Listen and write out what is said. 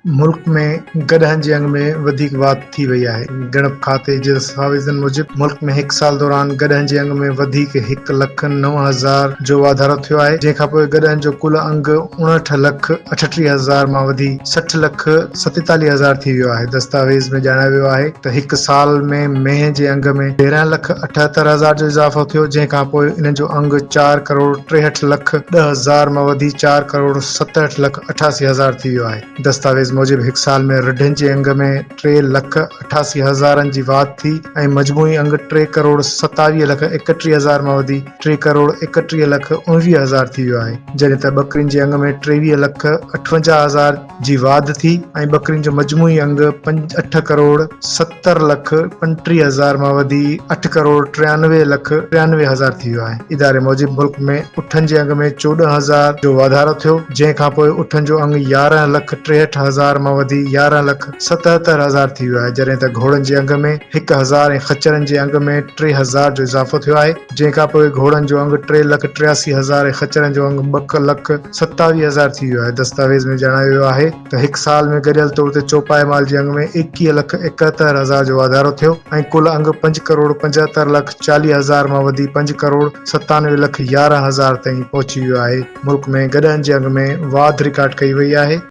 मुल्क में गॾहनि जे अंग में वधीक वाध थी वई आहे। ॻणप खाते जे दस्तावेज़नि मूजिब मुल्क में 1 साल दौरान गॾहनि जे अंग में वधीक 1,09,000 जो वाधारो थियो आहे, जंहिंखां पोइ गॾहनि जो कुल अंग 59,38,000 मां वधी 60,47,000 थी वियो आहे। दस्तावेज़ में ॼाणायो वियो आहे त 1 साल में मेंहिं जे अंग में 13,78,000 जो इज़ाफ़ो थियो, जंहिंखां पोइ इन जो अंग 4,63,10,000 मां वधी 4,67,88,000 थी वियो आहे। दस्तावेज़ मूजिब 1 साल में रिढनि जे अंग में 3,88,000 जी वाध थी ऐं मजमूई अंग 3,27,31,000 मां वधी 3,31,19,000 थी वियो आहे, जॾहिं त बकरियुनि जे अंग में 23,58,000 जी वाध थी ऐं बकरियुनि जो मजमूई अंग 8,70,70,35,000 मां वधी 8,93,93,000 थी वियो आहे। इदारे मूजिब मुल्क में उठनि जे अंग में 14,000 जो वाधारो थियो, जंहिंखां पोइ उठनि जो अंग 11,63,000 मां वधी 11,77,000 थी वियो आहे, जॾहिं त घोड़नि जे अंग में 1,000 ऐं खच्चरनि जे अंग में 3,000 जो इज़ाफ़ो थियो आहे, जंहिंखां पोइ घोड़नि जो अंग 3,83,000 ऐं खच्चरनि जो अंग 2,27,000 थी वियो आहे। दस्तावेज़ में ॼाणायो वियो आहे त 1 साल में गॾियल तौर ते चौपाए माल जे अंग में 21,71,000 जो वाधारो थियो ऐं कुल अंग 5,75,40,000 मां वधी 5,97,11,000 ताईं पहुची वियो आहे। मुल्क में गॾहनि जे अंग में वाध रिकॉर्ड कई वई आहे।